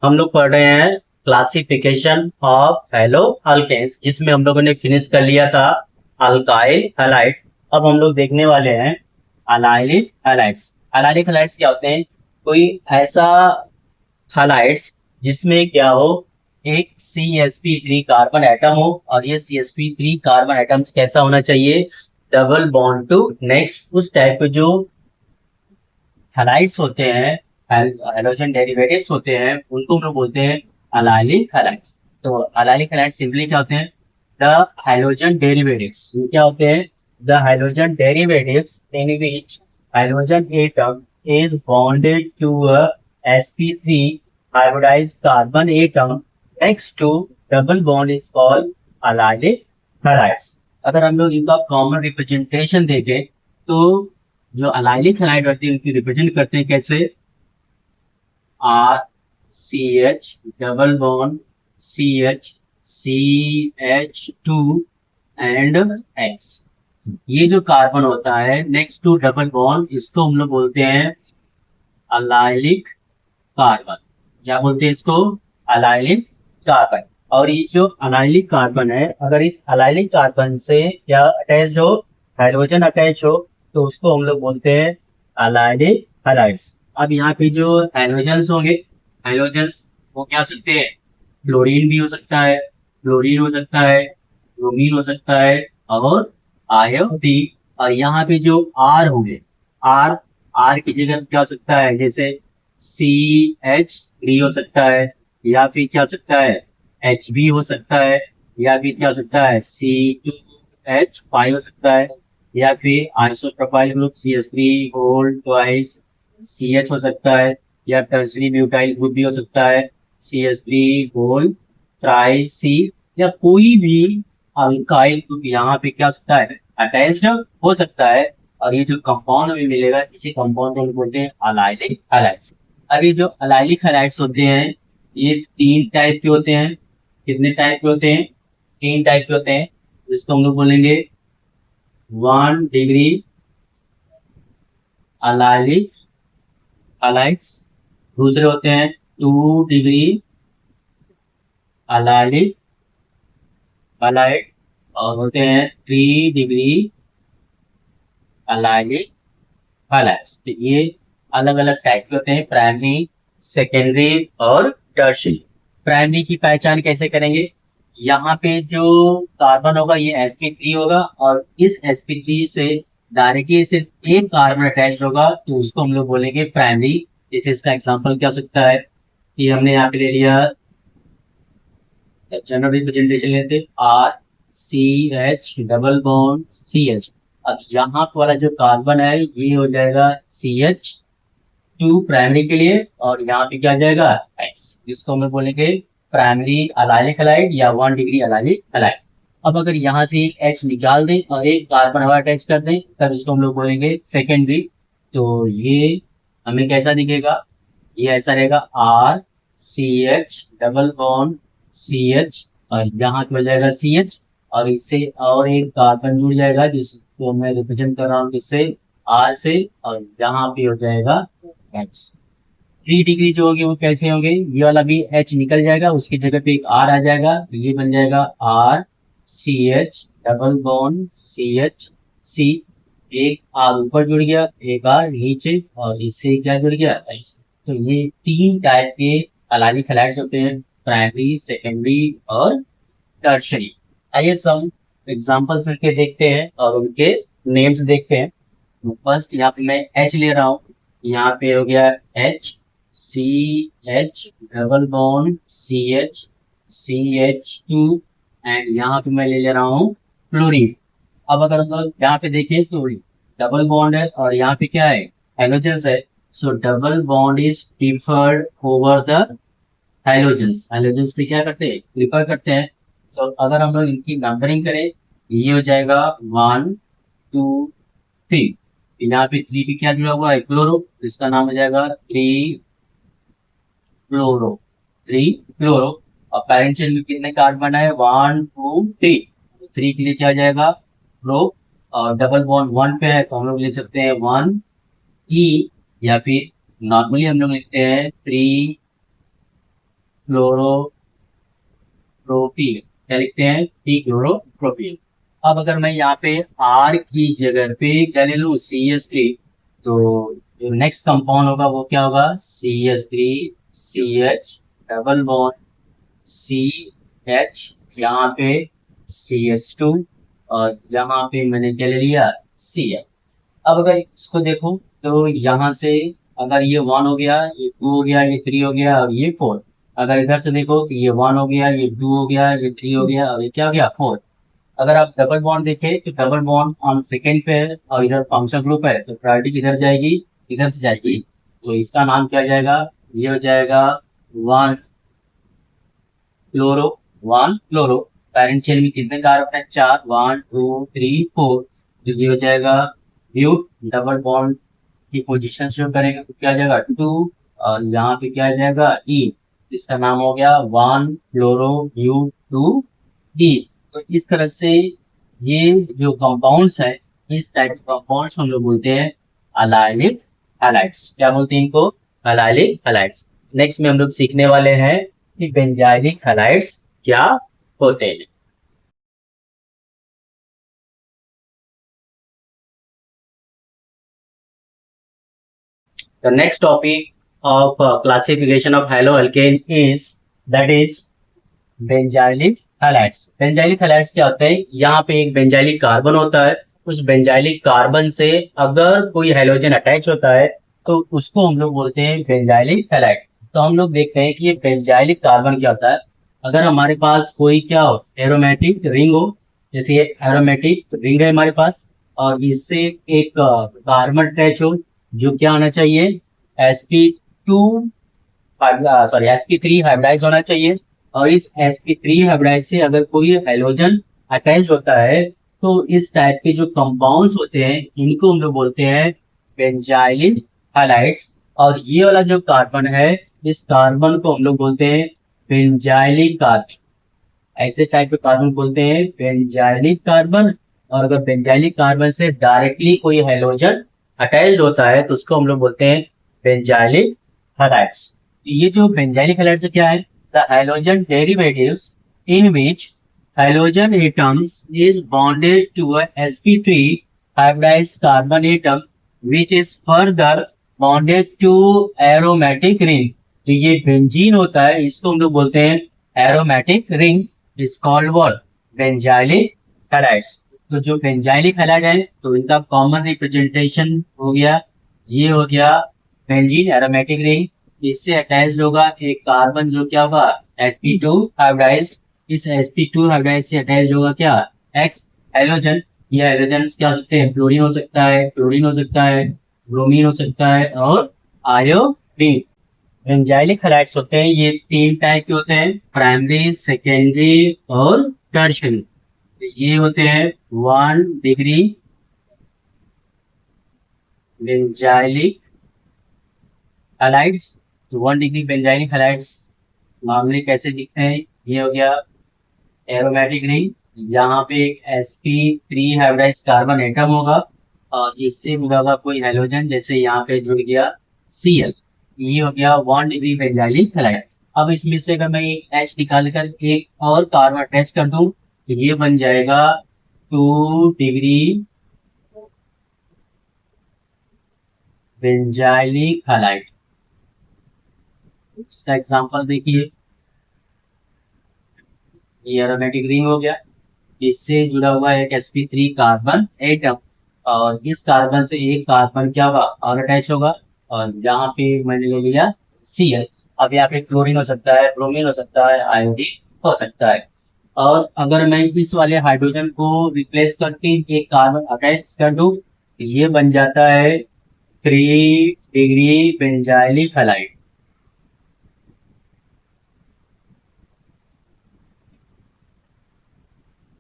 हम लोग पढ़ रहे हैं क्लासिफिकेशन ऑफ हेलो अल्केन्स, जिसमें हम लोगों ने फिनिश कर लिया था अल्काइल हैलाइड। अब हम लोग देखने वाले हैं अलाइलिक हैलाइड्स। अलाइलिक हैलाइड्स क्या होते हैं? कोई ऐसा हैलाइड्स जिसमें क्या हो, एक CsP3 कार्बन एटम हो, और ये CsP3 कार्बन एटम्स कैसा होना चाहिए? डबल बॉन्ड टू नेक्स्ट उस टाइप के जो हैलाइड्स होते हैं, हैलोजन डेरिवेटिव्स होते हैं, उनको हम लोग बोलते हैं अलाइलिक हैलाइड्स। तो अलाइलिक हैलाइड्स सिंपली क्या होते हैं? The halogen derivatives. ये क्या होते हैं? The halogen derivatives in which halogen atom is bonded to a sp3 hybridized carbon atom next to double bond is called allylic halides। अगर हम लोग इनका कॉमन रिप्रेजेंटेशन देखें तो जो अलाइलिक हैलाइड होती है उनकी रिप्रेजेंट करते हैं कैसे? RCH double bond CH and X। ये जो कार्बन होता है नेक्स्ट टू डबल बॉन्ड, इसको हम लोग बोलते हैं अलाइलिक कार्बन। क्या बोलते हैं इसको? Allylic carbon. और ये जो अलाइलिक कार्बन है, अगर इस अलाइलिक कार्बन से क्या अटैच हो, हाइड्रोजन अटैच हो, तो उसको हम लोग बोलते हैं अलाइलिक हैलाइड्स। अब यहाँ पे जो हाइड्रोजन्स होंगे, हाइड्रोजन्स वो क्या हो सकते हैं? फ्लोरीन भी हो सकता है, क्लोरीन हो सकता है, ब्रोमीन हो सकता है, और आयोडीन। और यहाँ पे जो आर होंगे, आर आर की जगह क्या हो सकता है? जैसे CH3 हो सकता है, या फिर क्या हो सकता है? HB हो सकता है, या फिर क्या हो सकता है? C2H5 हो सकता है, या फिर isopropyl group CH3 gold twice CH हो सकता है, या टर्सरी ब्यूटाइल ग्रुप भी हो सकता है CH3 गोल्ड ट्राइस C, या कोई भी अल्काइल ग्रुप यहाँ पे क्या हो सकता है? अटैच्ड हो सकता है। और ये जो कंपाउंड हमें मिलेगा, इसी कंपाउंड को हम बोलते हैं अलाइलिक हैलाइड्स। अब ये जो अलाइलिक हैलाइड्स होते हैं, ये 3 टाइप के होते हैं। कितने टाइप के होते हैं? 3 टाइप के होते हैं, जिसको हम लोग बोलेंगे 1 डिग्री अलाइलिक हैलाइड्स, दूसरे होते हैं 2 डिग्री अलाइलिक हैलाइड, और होते हैं 3 डिग्री अलाइलिक हैलाइड्स। तो ये अलग अलग टाइप के होते हैं, प्राइमरी, सेकेंडरी और टर्शियरी। प्राइमरी की पहचान कैसे करेंगे? यहाँ पे जो कार्बन होगा ये sp3 होगा, और इस sp3 से डायरेक्टली सिर्फ एक कार्बन अटैच होगा, तो उसको हम लोग बोलेंगे प्राइमरी। जैसे इसका एग्जांपल क्या हो सकता है कि हमने यहाँ पे ले लिया जनरल रिप्रेजेंटेशन लेते RCH डबल बॉन्ड CH। अब यहाँ वाला जो कार्बन है ये हो जाएगा CH2 प्राइमरी के लिए, और यहाँ पे क्या आ जाएगा? X, जिसको हम बोलेंगे प्राइमरी अलाइलिक हैलाइड या 1 डिग्री अलाइलिक हैलाइड। अब अगर यहाँ से एक H निकाल दें और एक कार्बन हवा अटैच कर दें, तब इसको हम लोग बोलेंगे सेकेंडरी। तो ये हमें कैसा दिखेगा? ये ऐसा रहेगा RCH डबल बॉन्ड CH, और यहाँ पे हो जाएगा CH, और इससे और एक कार्बन जुड़ जाएगा जिसको मैं रिप्रेजेंट कर रहा हूँ किससे? R से, और यहाँ पे हो जाएगा X। 3 डिग्री जो होगी वो कैसे होंगे? ये वाला भी H निकल जाएगा, उसकी जगह पे एक R आ जाएगा, तो ये बन जाएगा RCH डबल बॉन्ड CH। एक R ऊपर जुड़ गया, एक R नीचे, और इससे क्या जुड़ गया? X। तो ये 3 टाइप के अलाइलिक हैलाइड्स होते हैं, प्राइमरी, सेकेंडरी और टर्शरी। आइए सम एग्जांपल्स करके देखते हैं और उनके नेम्स देखते हैं। फर्स्ट यहाँ पे मैं H ले रहा हूँ, यहाँ पे हो गया HCH double bond CH2, and यहाँ पे मैं ले रहा हूँ क्लोरीन। अब अगर हम लोग यहाँ पे देखें तो डबल बॉन्ड है, और यहाँ पे क्या है? हेलोजन्स है। सो double bond is preferred over the hydrogens. Hydrogens पे क्या करते हैं? प्रिफर करते हैं। तो अगर हम लोग इनकी नंबरिंग करें, ये हो जाएगा 1 2 3। यहाँ पे 3 पे क्या जुड़ा हुआ है? क्लोरो, इसका नाम हो जाएगा 3 क्लोरो। और पैरेंट चेन में कितने कार्बन है? 1 2 3। 3 के लिए क्या आ जाएगा? प्रो। और डबल बॉन्ड 1 पे है तो हम लोग लिख सकते हैं 1 E, या फिर नॉर्मली हम लोग लिखते हैं 3 क्लोरोप्रोपीन, क्या लिखते हैं, डी क्लोरोप्रोपीन। अब अगर मैं यहाँ पे आर की जगह पे क्या ले लूँ, CH3, तो जो नेक्स्ट कंपाउंड होगा वो क्या होगा, CH3, CH double bond CH, यहाँ पे CH2, और यहाँ पे मैंने क्या ले लिया, CH। अब अगर इसको देखो तो यहाँ से अगर ये 1 हो गया, ये 2 हो गया, ये 3 हो गया और ये 4। अगर इधर से देखो तो ये 1 हो गया, ये 2 हो गया, ये 3 हो गया और ये क्या हो गया, 4। अगर आप डबल बॉन्ड देखें तो डबल बॉन्ड ऑन सेकेंड पे है और इधर फंक्शन ग्रुप है, तो प्रायोरिटी किधर जाएगी, इधर से जाएगी। तो इसका नाम क्या जाएगा, ये हो जाएगा 1 क्लोरो, 1 क्लोरो। पैरेंट चेन में कितने कार्बन है, 4, 1 2 3 4। तो ये हो जाएगा ब्यूट, डबल बॉन्ड की पोजीशन शो करेंगे तो क्या आ जाएगा, 2, और यहाँ पे क्या आ जाएगा, ई। इसका नाम हो गया 1 क्लोरो ब्यूट 2 ई। तो इस तरह से ये जो कंपाउंड्स है, इस टाइप के कंपाउंड्स हम लोग बोलते हैं अलाइलिक हैलाइड्स। क्या बोलते हैं इनको, अलाइलिक हैलाइड्स। नेक्स्ट में हम लोग सीखने वाले हैं कि बेंजाइलिक हैलाइड्स क्या होते हैं। The next topic of classification of haloalkane is, that is benzylic halides. Benzylic halides क्या होते हैं, यहाँ पे एक बेंजाइलिक कार्बन होता है, उस बेंजाइलिक कार्बन से अगर कोई हेलोजन अटैच होता है तो उसको हम लोग बोलते हैं बेंजाइलिक हैलाइड। तो हम लोग देखते हैं कि ये बेंजाइलिक कार्बन क्या होता है। अगर हमारे पास कोई क्या हो, एरोमेटिक रिंग हो, जैसे ये एरोमेटिक रिंग है हमारे पास, और इससे एक कार्बन अटैच हो, जो क्या होना चाहिए, sp2, सॉरी sp3 हाइब्रिडाइज होना चाहिए। और इस sp3 हाइब्रिडाइज से अगर कोई हेलोजन अटैच होता है तो इस टाइप के जो कंपाउंड्स होते हैं इनको हम लोग बोलते हैं बेंजाइलिक हैलाइड्स। और ये वाला जो कार्बन है, इस कार्बन को हम लोग बोलते हैं बेंजाइलिक कार्बन। ऐसे टाइप के कार्बन बोलते हैं बेंजाइलिक कार्बन। और अगर बेंजाइलिक कार्बन से डायरेक्टली कोई हेलोजन अटैच्ड होता है तो उसको हम लोग बोलते हैं बेंजाइलिक हैलाइड्स। ये जो बेंजाइलिक हैलाइड्स क्या है, the halogen derivatives in which halogen atoms is bonded to a sp3 hybridized carbon atom which is further bonded to aromatic ring। तो ये बेंजीन होता है, इसको हम लोग बोलते हैं aromatic ring, is called what, benzylic halides. तो जो बेंजाइलिक हैलाइड है तो इनका कॉमन रिप्रेजेंटेशन हो गया, ये हो गया बेंजीन एरोमेटिक रिंग। इससे अटैच्ड होगा एक कार्बन जो क्या होगा, sp2 हाइब्रिडाइज्ड। इस sp2 हाइब्रिडाइज से अटैच होगा क्या, एक्स हेलोजन। ये हेलोजन क्या हो सकते हैं, फ्लोरीन हो सकता है, क्लोरीन हो सकता है, ब्रोमीन हो सकता है और आयोडीन। बेंजाइलिक हैलाइड्स होते हैं, ये 3 टाइप के होते हैं, प्राइमरी, सेकेंडरी और टर्शियरी। ये होते हैं 1 डिग्री बेंजाइलिक हैलाइड्स। तो 1 डिग्री बेंजाइलिक हैलाइड्स नॉर्मली कैसे दिखते हैं, ये हो गया एरोमेटिक रिंग, यहाँ पे एक sp3 हाइब्रिडाइज कार्बन एटम होगा और इससे जुड़ा हुआ कोई हेलोजन, जैसे यहाँ पे जुड़ गया Cl। ये हो गया 1 डिग्री बेंजाइलिक हैलाइड। अब इसमें से अगर मैं एक H निकाल कर एक और कार्बन अटैच कर दूं तो ये बन जाएगा 2 डिग्री बेंजाइलिक हैलाइड। इसका एग्जांपल देखिए, ये एरोमेटिक रिंग हो गया, इससे जुड़ा हुआ है एक sp3 कार्बन एटम, और इस कार्बन से एक कार्बन क्या होगा और अटैच होगा, और यहाँ पे मैंने ले लिया Cl। अब यहाँ पे क्लोरीन हो सकता है, ब्रोमीन हो सकता है, आयोडीन हो सकता है। और अगर मैं इस वाले हाइड्रोजन को रिप्लेस करके एक कार्बन अटैच कर दूं तो ये बन जाता है 3 degree benzylic halide.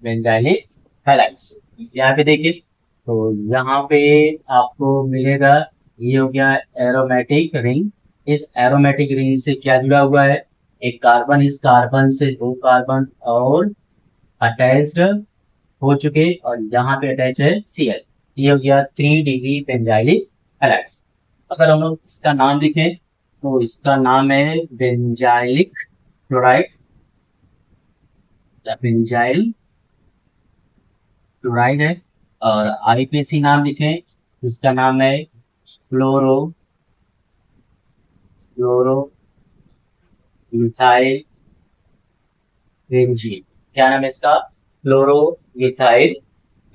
Benzylic halides यहाँ पे देखिए, तो यहाँ पे आपको मिलेगा, ये हो गया एरोमेटिक रिंग। इस एरोमेटिक रिंग से क्या जुड़ा हुआ है, एक कार्बन, इस कार्बन से 2 कार्बन और अटैच्ड हो चुके, और यहाँ पे अटैच है Cl। ये हो गया 3 डिग्री बेंजाइलिक हैलाइड्स। अगर हम लोग इसका नाम लिखें तो इसका नाम है बेंजाइलिक क्लोराइड, बेंजाइल क्लोराइड है। और आईपीसी नाम लिखें, इसका नाम है क्लोरो क्लोरो मिथाइल बेंजीन। क्या नाम है इसका? क्लोरो मिथाइल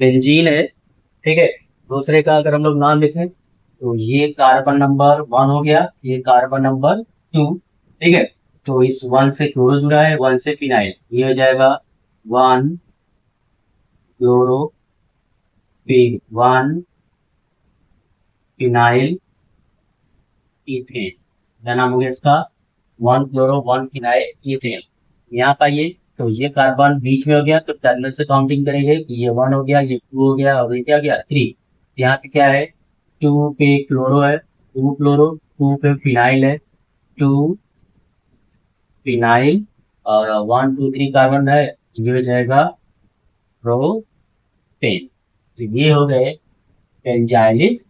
बेंजीन है। ठीक है। दूसरे का अगर हम लोग नाम लिखें तो ये कार्बन नंबर 1 हो गया, ये कार्बन नंबर 2। ठीक है। तो इस 1 से क्लोरो जुड़ा है, 1 से फिनाइल, ये हो जाएगा 1 क्लोरो, फिर 1 फिनाइल इथेन। क्या नाम हो गया इसका? 1 क्लोरो 1 फिनाइल इथेन। यहाँ पाइए, तो ये कार्बन बीच में हो गया, तो टर्मिनल से काउंटिंग करेंगे। ये 1 हो गया, ये 2 हो गया, और ये क्या गया? 3। यहाँ पे क्या है? 2 पे क्लोरो है, 2 क्लोरो, 2 पे फिनाइल है, 2 फिनाइल, और 1 2 3 कार्बन है, ये हो जाएगा प्रोपेन। तो ये हो गए बेंजाइलिक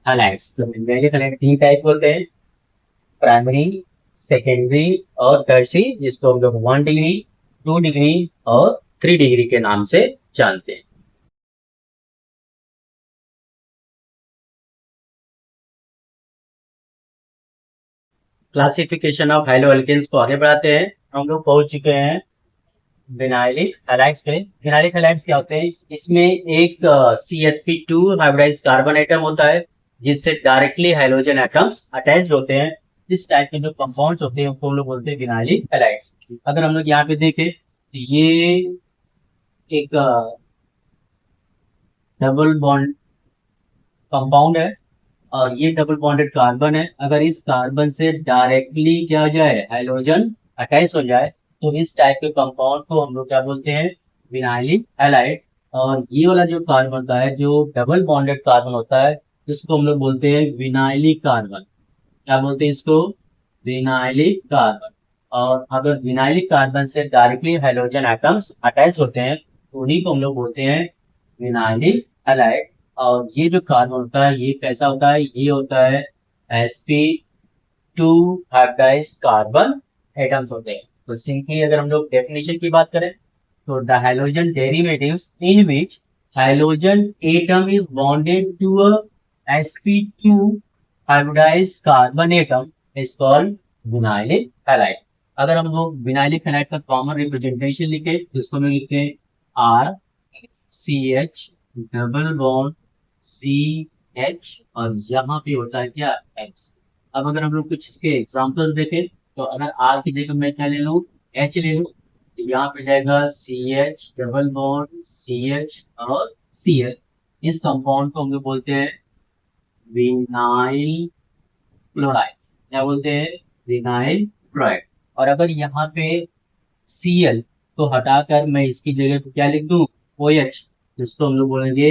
हैलाइड्स। तो बेंजाइलिक हैलाइड 3 टाइप होते हैं, प्राइमरी, सेकेंडरी और टर्सरी, जिसको हम लोग 1 डिग्री, 2 डिग्री और 3 डिग्री के नाम से जानते हैं। क्लासिफिकेशन ऑफ हाइड्रोएल्केन्स को आगे बढ़ाते हैं। हम लोग पहुंच चुके हैं विनाइलिक हैलाइड्स पे। विनाइलिक हैलाइड्स क्या होते हैं? इसमें एक CsP2 हाइब्रिडाइज्ड कार्बन एटम होता है, जिससे डायरेक्टली हाइड्रोजन एटम्स अटैच होते हैं। इस टाइप के जो कंपाउंड्स होते हैं उनको हम लोग बोलते हैं विनाइलिक हैलाइड्स। अगर हम लोग यहाँ पे देखें तो ये एक डबल बॉन्ड कंपाउंड है, और ये डबल बॉन्डेड कार्बन है। अगर इस कार्बन से डायरेक्टली क्या हो जाए? हाइड्रोजन अटैच हो जाए, तो इस टाइप के कंपाउंड को हम लोग क्या बोलते हैं? Vinylic halide. और ये वाला जो कार्बन होता है, जो डबल बॉन्डेड कार्बन होता है, इसको हम लोग बोलते हैं विनाइलिक कार्बन। क्या बोलते हैं इसको? Vinylic carbon. और अगर विनाइलिक कार्बन से डायरेक्टली हाइड्रोजन एटम्स अटैच होते हैं, तो उन्हीं को हम लोग बोलते हैं विनाइलिक हैलाइड। और ये जो कार्बन होता है, ये कैसा होता है? ये होता है sp2 हाइब्रिडाइज्ड कार्बन एटम्स होते हैं। तो सिंपली अगर हम लोग डेफिनेशन की बात करें, तो the hydrogen derivatives in which hydrogen atom is bonded to a sp2 hybridized carbon atom is called vinylic halide. अगर हम लोग विनाइलिक हैलाइड का कॉमन रिप्रेजेंटेशन लिखे, तो इसको हम लिखते हैं R C H double bond C H, और यहाँ पे होता है क्या? एक्स। अब अगर हम लोग कुछ इसके एग्जांपल्स देखें, तो अगर आर की जगह मैं क्या ले लूँ? एच ले लूँ, तो यहाँ पे जाएगा C H double bond C H और सी एच। इस कंपाउंड को हम लोग बोलते हैं विनाइल क्लोराइड। क्या बोलते हैं? Vinyl chloride. और अगर यहाँ पे Cl को हटाकर मैं इसकी जगह पे क्या लिख दूं? OH, जिसको हम लोग बोलेंगे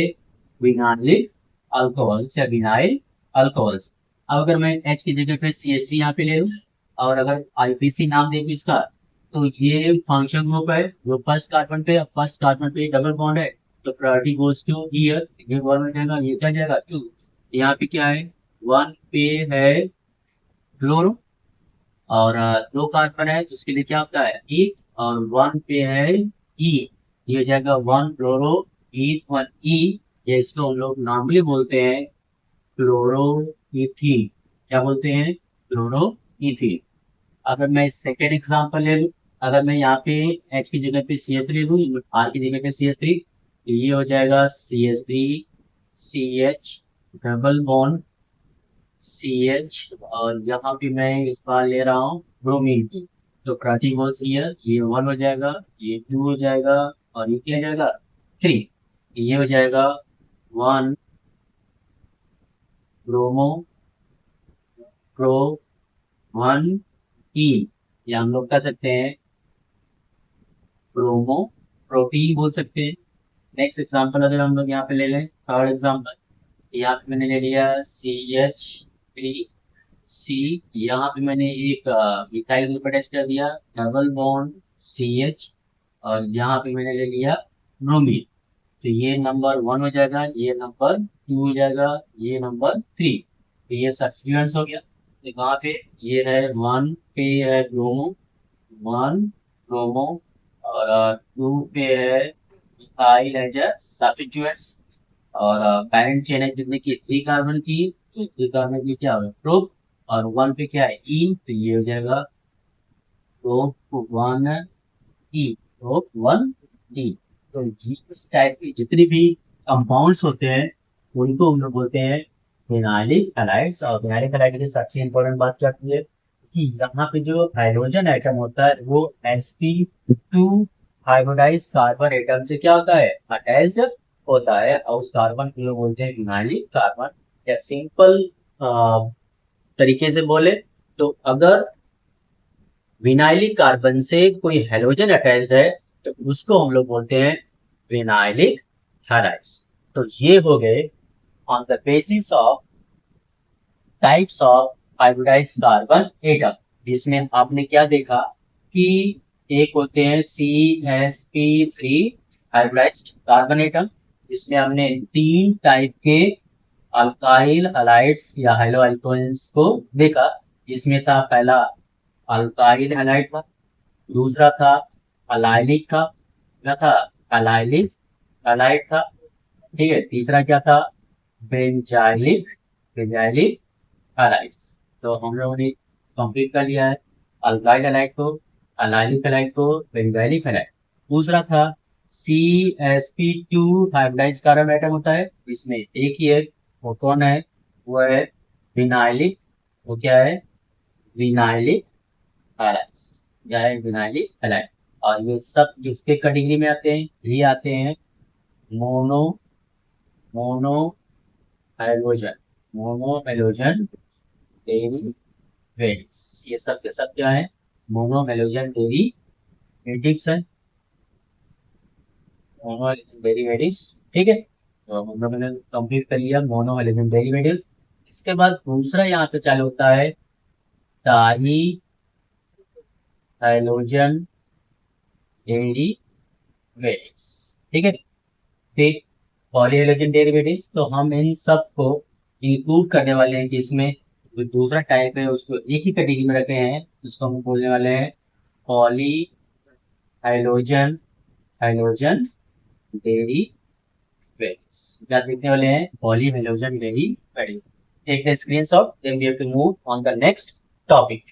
विनाइलिक अल्कोहल्स या विनाइल अल्कोहल्स। अब अगर मैं H की जगह पे CH3 यहाँ पे ले लूं, और अगर IPC नाम दे इसका, तो ये फंक्शन ग्रुप है जो फर्स्ट कार्बन पे, फर्स्ट कार्बन पे डबल बॉन्ड है, तो प्रायोरिटी गोज टू हियर। ये वन हो जाएगा, ये क्या जाएगा? 2। यहाँ पे क्या है? 1 पे है क्लोरो, और 2 कार्बन है, तो उसके लिए क्या होता है? ई। और 1 पे है ई, ये हो जाएगा 1 क्लोरो ईथ 1 ई। ये इसको हम लोग नॉर्मली बोलते हैं क्लोरो इथीन। क्या बोलते हैं? Chloro ethene. अगर मैं सेकेंड एग्जांपल ले लूं, अगर मैं यहाँ पे H की जगह पे CH3 ले लूं, R की जगह पे CH3, तो ये हो जाएगा CH3 CH double bond CH, और यहाँ पे मैं इस बार ले रहा हूँ ब्रोमीन की। तो प्राटिगोस हियर, ये 1 हो जाएगा, ये 2 हो जाएगा, और ये क्या हो जाएगा? 3। ये हो जाएगा 1 ब्रोमो प्रो 1 ई, या हम लोग कह सकते हैं ब्रोमो प्रोटीन बोल सकते हैं। नेक्स्ट एग्जांपल अगर हम लोग यहाँ पे ले लें, थर्ड एग्जांपल, यहाँ पे मैंने ले लिया CH3 सी, यहाँ पे मैंने एक मिथाइल ग्रुप अटैच कर दिया, डबल बॉन्ड CH, और यहाँ पे मैंने ले लिया ब्रोमीन। तो ये नंबर 1 हो जाएगा, ये नंबर 2 हो जाएगा, ये नंबर 3। तो ये सब्स्टिट्यूएंट्स हो गया। तो वहाँ पे ये है 1 पे है ब्रोमो, 1 ब्रोमो और 2 पे है मिथाइल एज अ सब्स्टिट्यूएंट्स और पैरेंट चेन है जितने की 3 कार्बन की, तो 3 कार्बन की क्या होगा ग्रुप, और 1 पे क्या है ई, तो ये हो जाएगा ग्रुप 1 ई, ग्रुप 1 ई। तो इस टाइप की जितनी भी कंपाउंड्स होते हैं उनको हम लोग बोलते हैं फिनाइलिक हैलाइड्स। और फिनाइलिक हैलाइड की सबसे इंपॉर्टेंट बात क्या होती है कि यहाँ पे जो हाइड्रोजन एटम होता है वो sp2 हाइब्रिडाइज कार्बन एटम से क्या होता है अटैच्ड होता है, और उस कार्बन को लोग बोलते हैं फिनाइलिक कार्बन। या सिंपल तरीके से बोले तो अगर विनाइलिक कार्बन से कोई हेलोजन अटैच्ड है तो उसको हम लोग बोलते हैं विनाइलिक हैलाइड्स। तो ये हो गए on the basis of types of hybridised carbon atom, जिसमें आपने क्या देखा कि एक होते हैं CsP3 हाइब्रिडाइज्ड कार्बन एटम, जिसमें हमने 3 टाइप के अल्काइल हलाइड्स या हेलो अल्कोन्स को देखा। जिसमें था पहला अल्काइल हलाइड था, दूसरा था अलाइलिक का, तीसरा था अलाइलिक हलाइड था, ठीक है, तीसरा क्या था बेंजाइलिक बेंजाइलिक हैलाइड्स। तो हम लोगों ने कंप्लीट कर लिया है अल्काइल हैलाइड को, अलाइलिक हैलाइड को, बेंजाइलिक हैलाइड। दूसरा था CsP2 हाइब्रिडाइज्ड कार्बन एटम होता है जिसमें एक ही है, वो कौन है, वो है विनाइलिक, वो क्या है विनाइलिक हैलाइड्स, क्या है विनाइलिक हैलाइड। और ये सब किसके कैटेगरी में आते हैं, ये आते हैं mono mono hydrogen mono hydrogen derivatives. ये सब के सब क्या है मोनो हाइड्रोजन डेरिवेटिव्स है, मोनो हाइड्रोजन डेरिवेटिव्स, ठीक है। तो हम लोगों ने कंप्लीट कर लिया मोनो हाइड्रोजन डेरिवेटिव्स। इसके बाद दूसरा यहाँ पे चालू होता है डाई हाइड्रोजन डेरिवेटिव्स, ठीक है। फिर पॉली हाइड्रोजन डेरिवेटिव्स, तो हम इन सब को इंक्लूड करने वाले हैं कि इसमें जो दूसरा टाइप है उसको एक ही कैटेगरी में रखे हैं, उसको हम बोलने वाले हैं पॉली हाइड्रोजन हाइड्रोजन डेरिवेटिव्स। क्या देखने वाले हैं poly hydrogen derivative. Take the screenshot, then we have to move on the next topic.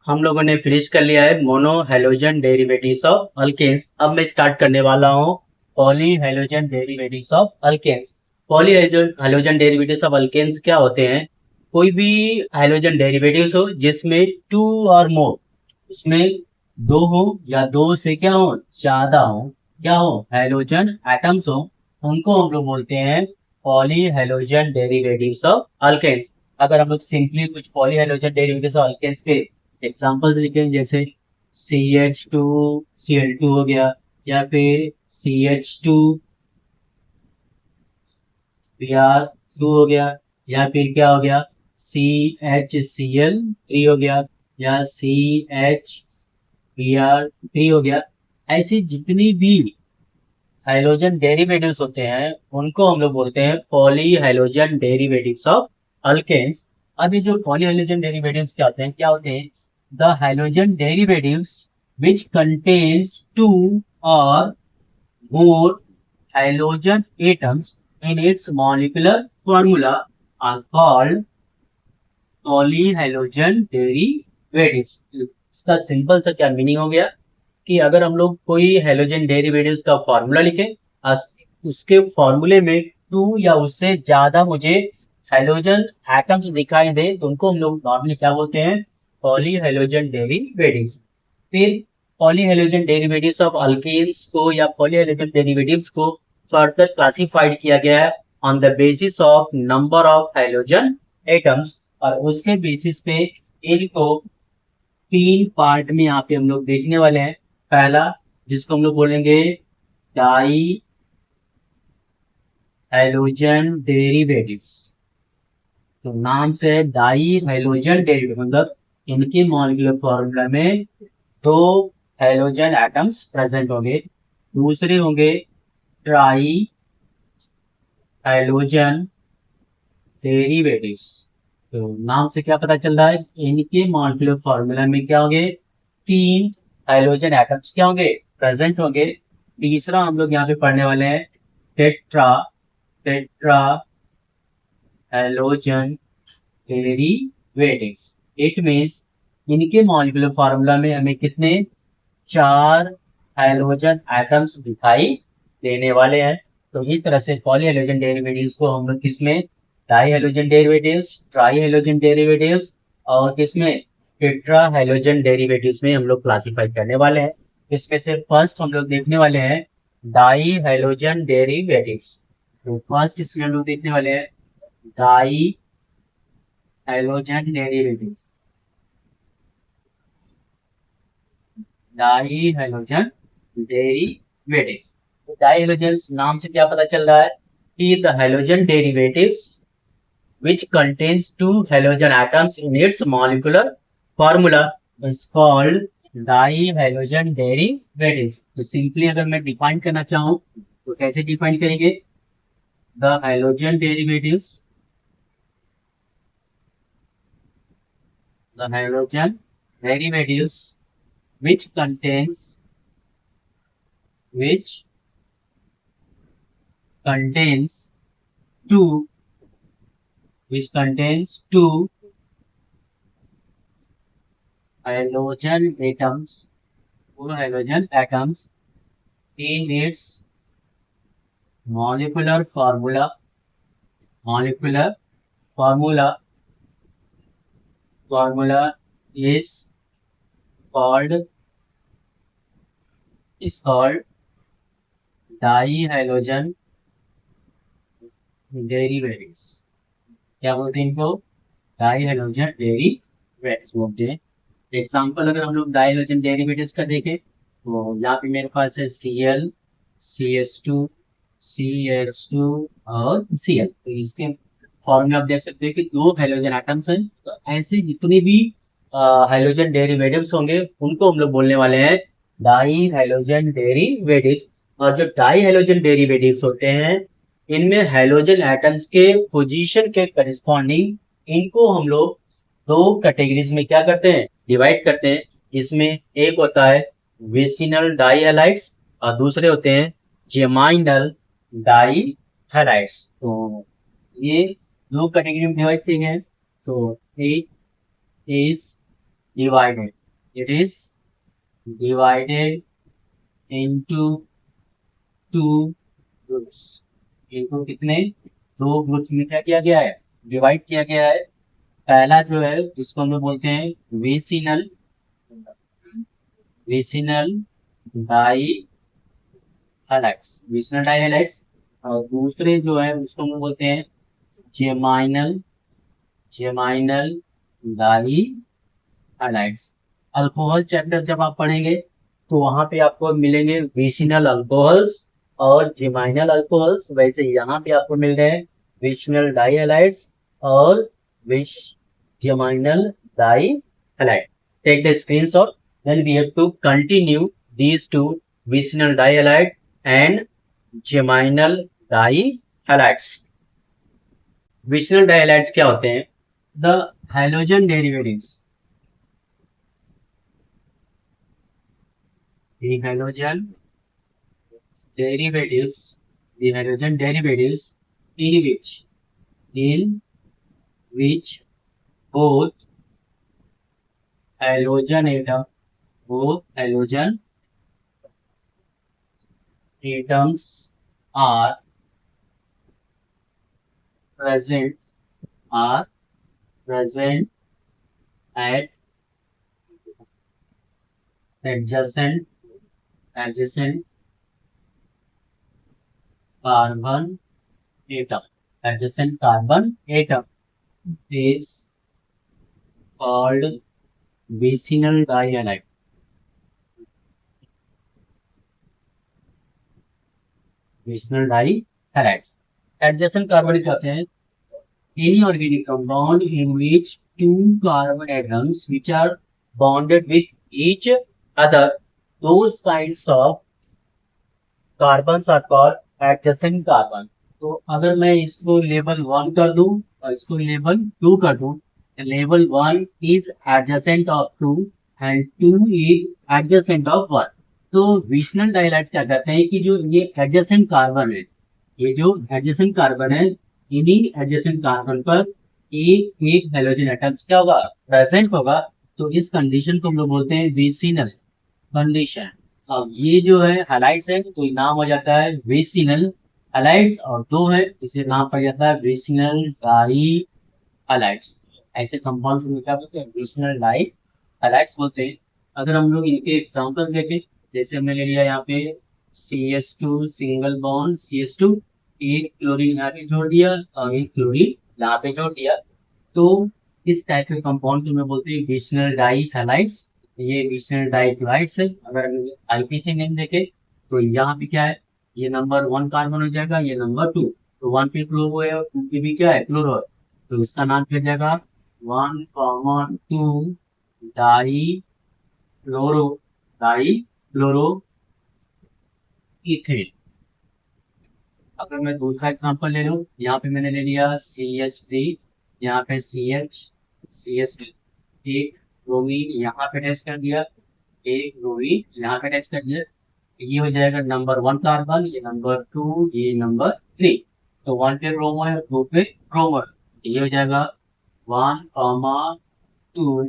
हम लोगों ने फिनिश कर लिया है mono halogen derivatives of alkanes. अब मैं स्टार्ट करने वाला हूँ poly halogen derivatives of alkanes. Poly halogen derivatives of alkanes क्या होते हैं, कोई भी हेलोजन डेरिवेटिव्स हो जिसमें 2 और मोर, उसमें 2 हो या 2 से क्या हो ज्यादा हो, क्या हो हेलोजन एटम्स हो, उनको हम लोग बोलते हैं poly halogen derivatives of alkanes. अगर हम लोग सिंपली कुछ poly halogen derivatives of alkanes के एग्जाम्पल्स लिखें, जैसे CH2Cl2 हो गया, या फिर CH2Br2 हो गया, या फिर क्या हो गया CHCl3 हो गया, या CHBr3 हो गया। ऐसी जितनी भी हाइड्रोजन डेरिवेटिव्स होते हैं उनको हम लोग बोलते हैं poly hydrogen derivatives of alkanes. अब ये जो पॉली हाइड्रोजन डेरिवेटिव्स क्या होते हैं, the hydrogen derivatives which contains 2 or more halogen atoms in its molecular formula are called polyhydrogen derivatives. इसका सिंपल सा क्या मीनिंग हो गया कि अगर हम लोग कोई हेलोजन डेरिवेटिव्स का फॉर्मूला लिखें और उसके फॉर्मूले में 2 या उससे ज्यादा मुझे हेलोजन एटम्स दिखाई दे तो उनको हम लोग नॉर्मली क्या बोलते हैं पॉलीहाइड्रोजन डेरिवेटिव्स। फिर पॉलीहाइड्रोजन डेरिवेटिव्स ऑफ अल्केन्स को या पॉलीहाइड्रोजन डेरिवेटिव्स को फर्दर क्लासिफाइड किया गया है on the basis of number of hydrogen atoms, और उसके बेसिस पे इनको 3 पार्ट में यहाँ पे हम लोग देखने वाले हैं। पहला जिसको हम लोग बोलेंगे डाई हाइड्रोजन डेरिवेटिव्स, तो नाम से डाई हाइड्रोजन डेरिवेटिव मतलब इनके मॉलिक्यूलर फॉर्मूला में 2 हाइड्रोजन एटम्स प्रेजेंट होंगे। दूसरे होंगे ट्राई हैलोजन डेरिवेटिव्स। तो नाम से क्या पता चल रहा है, इनके मॉलिक्यूलर फॉर्मूला में क्या होंगे, 3 हाइड्रोजन एटम्स क्या होंगे, प्रेजेंट होंगे। तीसरा हम लोग यहाँ पे पढ़ने वाले हैं tetra tetra halogen derivatives. It means इनके मॉलिक्यूलर फॉर्मूला में हमें कितने, 4 हाइड्रोजन एटम्स दिखाई देने वाले हैं। तो इस तरह से पॉली हाइड्रोजन डेरिवेटिव्स को हम लोग किसमें, di hydrogen derivatives, try hydrogen derivatives और किसमें, टेट्रा हाइड्रोजन डेरिवेटिव्स में हम लोग क्लासिफाई करने वाले हैं। इसमें से फर्स्ट हम लोग देखने वाले हैं डाई हाइड्रोजन डेरिवेटिव्स। तो फर्स्ट इसमें हम लोग देखने वाले हैं di hydrogen derivatives, di hydrogen derivatives. Di hydrogen नाम से क्या पता चल रहा है कि the hydrogen derivatives which contains 2 halogen atoms in its molecular formula is called dihalogen derivatives। तो सिंपली अगर मैं डिफाइन करना चाहूँ तो कैसे डिफाइन करेंगे, the hydrogen derivatives, the hydrogen derivatives which contains two which contains 2 halogen atoms, 2 halogen atoms in its molecular formula is called dihalogen derivatives। क्या बोलते हैं इनको, डाई हाइड्रोजन डेरिवेटिव्स बोलते हैं। एग्जाम्पल अगर हम लोग डाई हाइड्रोजन डेरिवेटिव्स का देखें तो यहाँ पे मेरे पास है Cl, CH2, CH2 और Cl। तो इसके फॉर्मूला आप देख सकते हैं कि 2 हाइड्रोजन एटम्स हैं। तो ऐसे जितने भी हाइड्रोजन डेरिवेटिव्स होंगे उनको हम लोग बोलने वाले हैं डाई हाइड्रोजन डेरिवेटिव्स। और जो डाई हाइड्रोजन डेरिवेटिव्स होते हैं इनमें हाइड्रोजन एटम्स के पोजीशन के करस्पॉन्डिंग इनको हम लोग 2 कैटेगरीज में क्या करते हैं, डिवाइड करते हैं। जिसमें एक होता है विसिनल डाई हैलाइड्स और दूसरे होते हैं जेमाइनल डाई हैलाइड्स। तो ये 2 कैटेगरी में डिवाइड किए हैं। तो it is divided into 2 groups. इनको कितने, 2 ग्रुप्स में क्या किया गया है, डिवाइड किया गया है। पहला जो है जिसको हम लोग बोलते हैं विसिनल डाई हैलाइड्स और दूसरे जो है उसको हम लोग बोलते हैं जेमाइनल डाई हैलाइड्स। अल्कोहल चैप्टर जब आप पढ़ेंगे तो वहां पे आपको मिलेंगे विसिनल अल्कोहल्स और जेमाइनल अल्कोहल्स। वैसे यहाँ पे आपको मिल रहे हैं विसिनल डाई हैलाइड्स और geminal dihalide. Take the screenshot, then we have to continue these 2 vicinal dihalide and geminal dihalides। vicinal dihalides क्या होते हैं, the halogen derivatives, the halogen derivatives in which both halogen atoms are present at adjacent carbon atom is called vicinal dihalide। vicinal dihalides adjacent carbon कहते हैं any organic compound in which 2 carbon atoms which are bonded with each other, those kinds of carbon are called adjacent carbon. तो अगर मैं इसको level 1 कर दूं और इसको लेवल 2 कर दूं, level 1 is adjacent of 2 and 2 is adjacent of 1। तो विशनल डाइलाइट्स क्या कहते हैं कि जो ये एडजेसेंट कार्बन है, ये जो एडजेसेंट कार्बन है, इन्हीं एडजेसेंट कार्बन पर एक एक हेलोजन एटम्स क्या होगा, प्रेजेंट होगा। तो इस कंडीशन को हम लोग बोलते हैं विसिनल कंडीशन। अब ये जो है हैलाइड्स है तो ये नाम हो जाता है विसिनल हैलाइड्स, और दो है इसे नाम पड़ जाता है विसिनल डाई हैलाइड्स। ऐसे कंपाउंड को क्या बोलते हैं, विसिनल डाई हैलाइड्स बोलते हैं। अगर हम लोग इनके एग्जांपल देखें, जैसे हमने ले लिया यहाँ पे CH2 सिंगल बॉन्ड CH2, एक क्लोरीन यहाँ पे जोड़ दिया और एक क्लोरीन यहाँ पे जोड़ दिया। तो इस टाइप के कंपाउंड को मैं बोलते हैं विशनल डाई हैलाइड्स। ये विशनल डाई क्लोराइड्स है। अगर आईपीसी नेम देखें तो यहाँ पे क्या है, ये नंबर 1 कार्बन हो जाएगा, ये नंबर 2। तो 1 पे क्लोरो है और 2 पे भी क्या है, क्लोरो है। तो इसका नाम क्या हो जाएगा, 1,2 die chloro, die chloro ethane. अगर मैं दूसरा एग्जांपल ले लूं, यहाँ पे मैंने ले लिया CH3, यहाँ पे CH2, एक ब्रोमीन यहाँ पे अटैच कर दिया, एक ब्रोमीन यहाँ पे अटैच कर दिया। ये हो जाएगा नंबर 1 कार्बन, ये नंबर 2, ये नंबर 3। तो 1 पे ब्रोमो है, 2 पे ब्रोमो है। ये हो जाएगा 1,2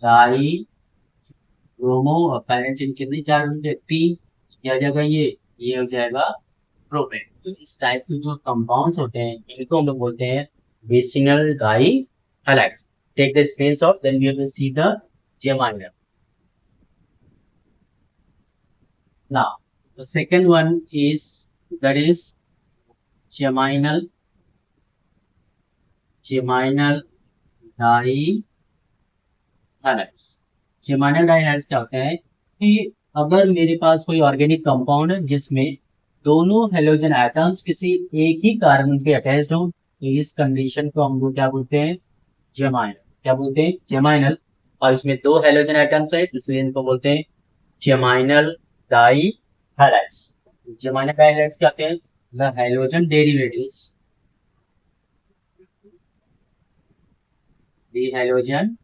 डाई ब्रोमो, और पेरेंट चिन्ह कितनी चार होंगे, 3। क्या हो जाएगा ये हो जाएगा प्रोपेन। तो इस टाइप के जो कंपाउंड्स होते हैं इनको हम लोग बोलते हैं vicinal dihalides. Take the screenshot, then we will see the geminal. Now the second one is, that is geminal dihalides. Geminal dihalides क्या होते हैं कि अगर मेरे पास कोई ऑर्गेनिक कंपाउंड है जिसमें दोनों हेलोजन एटम्स किसी एक ही कार्बन पे अटैच्ड हो, तो इस कंडीशन को हम लोग क्या बोलते हैं, जेमाइनल। क्या बोलते हैं, जेमाइनल। और इसमें दो हेलोजन एटम्स है इसलिए इनको बोलते हैं जेमाइनल dihalides. Geminal dihalides क्या होते हैं, the halogen derivatives, the halogen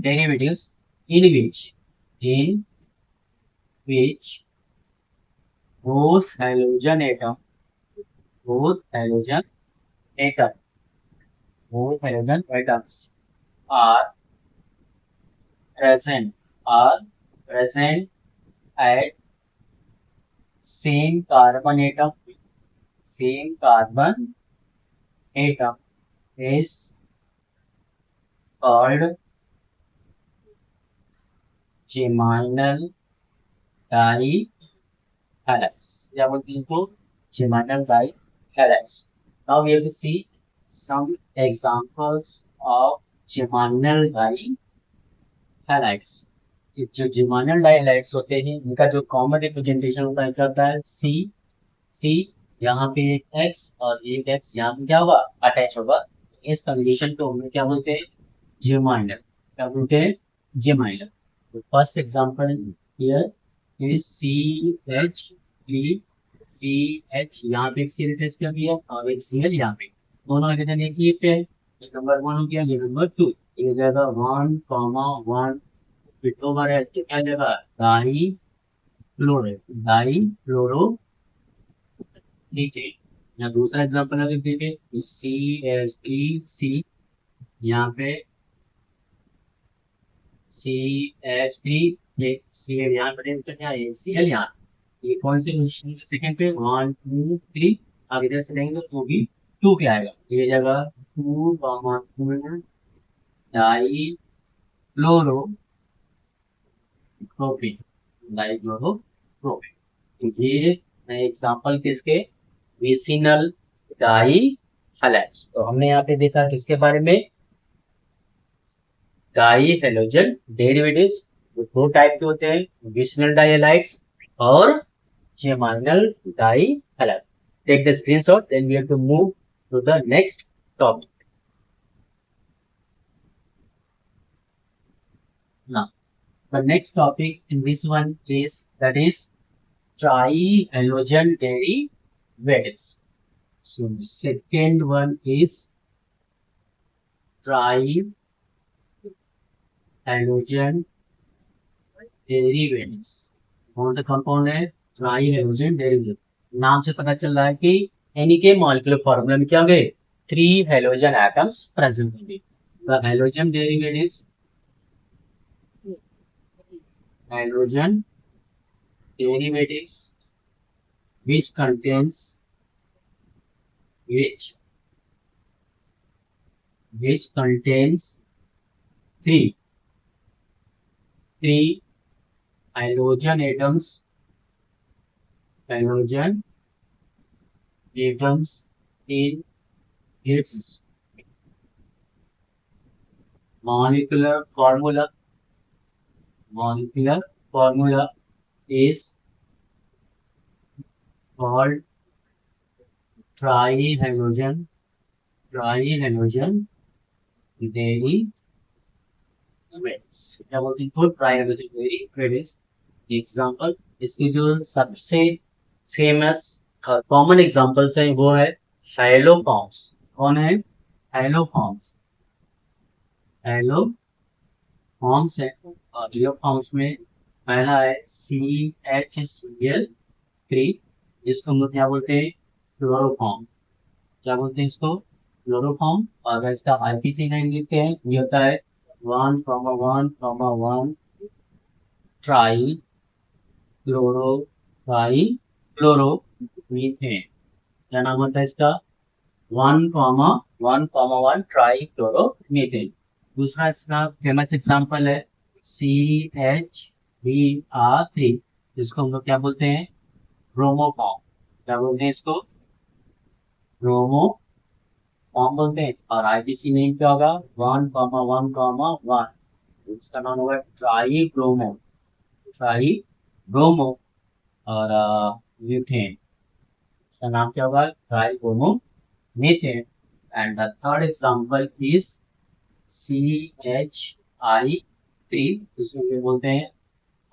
derivatives in which both halogen atom both halogen atom both halogen atoms are present at same carbon atom is called geminal dihalides, या बोलते हैं इनको geminal dihalides. Now we have to see some examples of geminal dihalides. जो geminal dihalides होते हैं इनका जो common representation होता है क्या होता है, C यहाँ पे एक X और एक X यहाँ पे क्या होगा, अटैच होगा। इस कंडीशन को हम क्या बोलते हैं, जेमाइनल। क्या बोलते हैं, जेमाइनल। तो first example here is CH3CH, यहाँ पे एक CL अटैच कर दिया और एक Cl यहाँ पे, दोनों हाइड्रोजन एक ही पे है। ये नंबर 1 हो गया, ये नंबर 2। ये हो जाएगा 1,1 ओवर है, तो क्या जाएगा, डाई फ्लोरो नीचे। यहाँ दूसरा एग्जांपल अगर देखें CH3C, यहाँ पे CH3, ये Cl यहाँ पर क्या है, Cl यहाँ, ये कौन सी पोजीशन है, सेकंड पे, 1 2 3। अब इधर से लेंगे तो भी 2 पे आएगा, ये जगह 2,2 डाई क्लोरोप्रोपेन। तो ये एग्जांपल किसके, विसिनल डाई हैलाइड्स। तो हमने यहाँ पे देखा किसके बारे में, डाई हेलोजन डेरिवेटिव्स। दो टाइप के होते हैं, विसिनल डाई हैलाइड्स और geminal dihalides. Take the screenshot, then we have to move to the next topic. The next topic in this one is that is trihalogen derivatives. So the second one is trihalogen derivatives. कौन सा compound है? ट्राइहेलोजन derivative. नाम से पता चल रहा है कि इनके मॉलिक्यूलर फॉर्मूला में क्या होंगे? 3 हेलोजन एटम्स प्रेजेंट होंगे. The halogen derivatives, halogen derivatives which contains which contains three halogen atoms in its molecular formula is called trihalogen derivatives. क्या बोलते हैं? तो ट्राइहेलोजन डेरिवेटिव्स. एग्जांपल, इसके जो सबसे फेमस कॉमन एग्जांपल्स हैं वो है हाइलोफॉर्म्स. कौन है? हाइलोफॉर्म्स. हाइलोफॉर्म्स है. और हाइलोफॉर्म्स में पहला है CHCl3, जिसको हम लोग क्या बोलते हैं? क्लोरोफॉर्म. क्या बोलते हैं इसको? क्लोरोफॉर्म. और अगर इसका आईपीसी नाम लिखते हैं, ये होता है 1,1,1 ट्राई क्लोरोमीथेन. क्या नाम होता है इसका? 1,1,1 ट्राई क्लोरोमीथेन. दूसरा इसका फेमस एग्जांपल है CHBr3, जिसको हम लोग क्या बोलते हैं? ब्रोमोफॉर्म. क्या बोलते हैं इसको? ब्रोमो फॉर्म बोलते हैं. और आईपीसी नेम क्या होगा? 1,1,1. इसका नाम होगा ट्राई ब्रोमो. और मीथेन, इसका नाम क्या होगा? Tribromo methane. And the third example is CHI3, जिसको हम बोलते हैं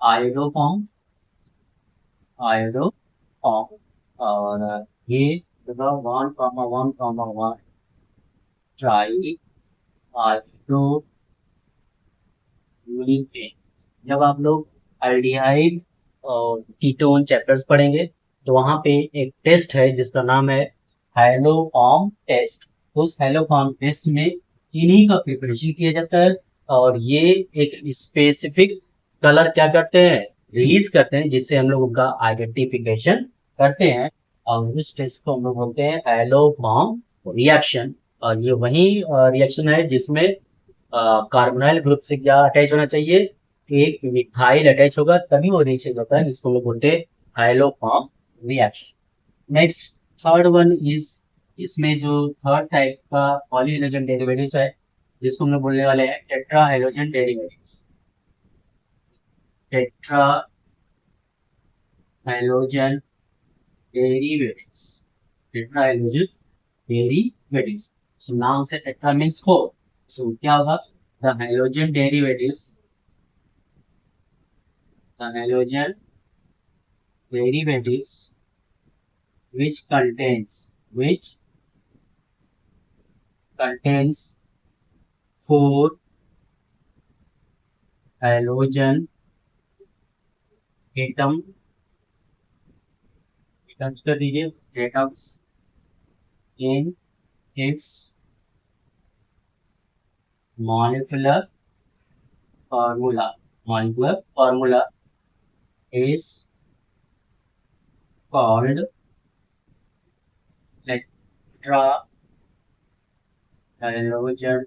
आयोडोफॉर्म. और ये 1,1,1 ट्राई आयोडोमीथेन. जब आप लोग एल्डिहाइड और कीटोन चैप्टर्स पढ़ेंगे तो वहां पे एक टेस्ट है जिसका नाम है हैलोफॉर्म टेस्ट. तो उस हैलोफॉर्म टेस्ट में इन्हीं का प्रिपरेशन किया जाता है. और ये एक स्पेसिफिक कलर क्या करते हैं? रिलीज करते हैं, जिससे हम लोग उनका आइडेंटिफिकेशन करते हैं. और उस टेस्ट को हम लोग बोलते हैं हैलोफॉर्म रिएक्शन. और ये वही रिएक्शन है जिसमें कार्बोनाइल ग्रुप से क्या अटैच होना चाहिए? एक मिथाइल अटैच होगा, तभी वो रिएक्शन होता है, जिसको लोग बोलते हैं haloform reaction. Next, third one is, इसमें जो थर्ड टाइप का पॉलीहेलोजन डेरिवेटिव्स है, जिसको हम लोग बोलने वाले हैं tetrahalogen derivatives. Tetrahalogen derivatives. Tetrahalogen derivatives. So नाम से टेट्रा मीन्स 4. सो क्या होगा? The halogen derivatives which contains 4 halogen atoms कर दीजिए, atoms in its molecular formula is called tetra halogen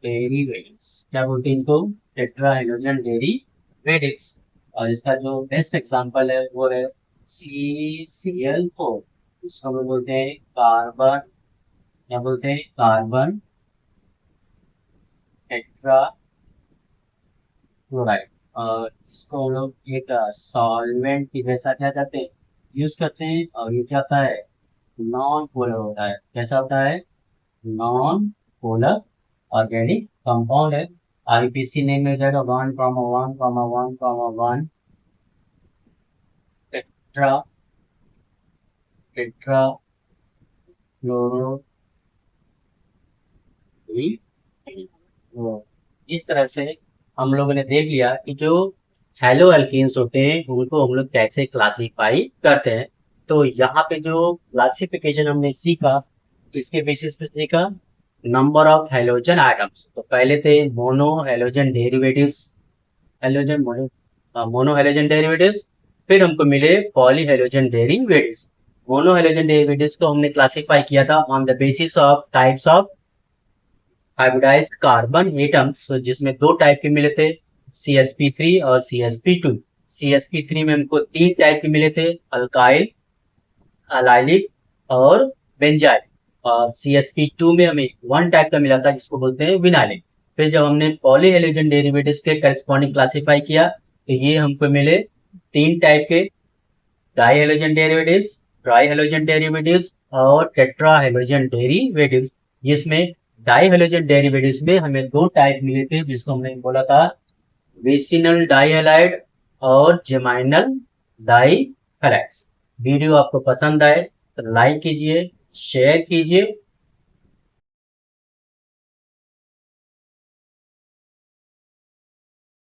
derivatives. क्या बोलते हैं इनको? Tetra halogen derivatives. और इसका जो बेस्ट एग्जांपल है वो है CCl4. इसको हम बोलते हैं कार्बन, क्या बोलते हैं? Carbon tetra chloride. और इसको हम लोग एक सॉल्वेंट की जैसा क्या करते हैं? यूज करते हैं. और ये क्या होता है? नॉन पोलर होता है. कैसा होता है? नॉन पोलर ऑर्गेनिक कंपाउंड है. आईपीसी नेम में हो जाएगा 1,1,1,1,1 टेट्रा टेट्रा क्लोरो। इस तरह से हम लोगों ने देख लिया कि जो हेलो एल्केन्स होते हैं उनको हम लोग कैसे क्लासीफाई करते हैं। तो यहाँ पे जो क्लासिफिकेशन हमने सीखा, तो इसके बेसिस पे सीखा नंबर ऑफ हेलोजन आइटम्स। तो पहले थे mono halogen derivatives, halogen mono halogen derivatives. फिर हमको मिले poly halogen derivatives. Mono halogen derivatives को हमने क्लासीफाई किया था on the basis of types of hybridised carbon atoms, जिसमें दो टाइप के मिले थे, CsP3 और CsP2। CsP3 में हमको तीन टाइप के मिले थे, अल्काइल, अलाइलिक और बेंजाइल। और CsP2 में हमें वन टाइप का मिला था जिसको बोलते हैं विनाइलिक। फिर जब हमने पॉली हेलोजन डेरिवेटिव्स के करस्पॉन्डिंग क्लासीफाई किया तो ये हमको मिले तीन टाइप के, die halogen derivatives, try halogen derivatives और टेट्रा हेलोजन डेरिवेटिव्स। जिसमें डाई हेलोजन डेरिवेटिव्स में हमें दो टाइप मिले थे जिसको हमने बोला था विसिनल डाई हैलाइड और जेमाइनल डाई हैलाइड्स। वीडियो आपको पसंद आए तो लाइक कीजिए, शेयर कीजिए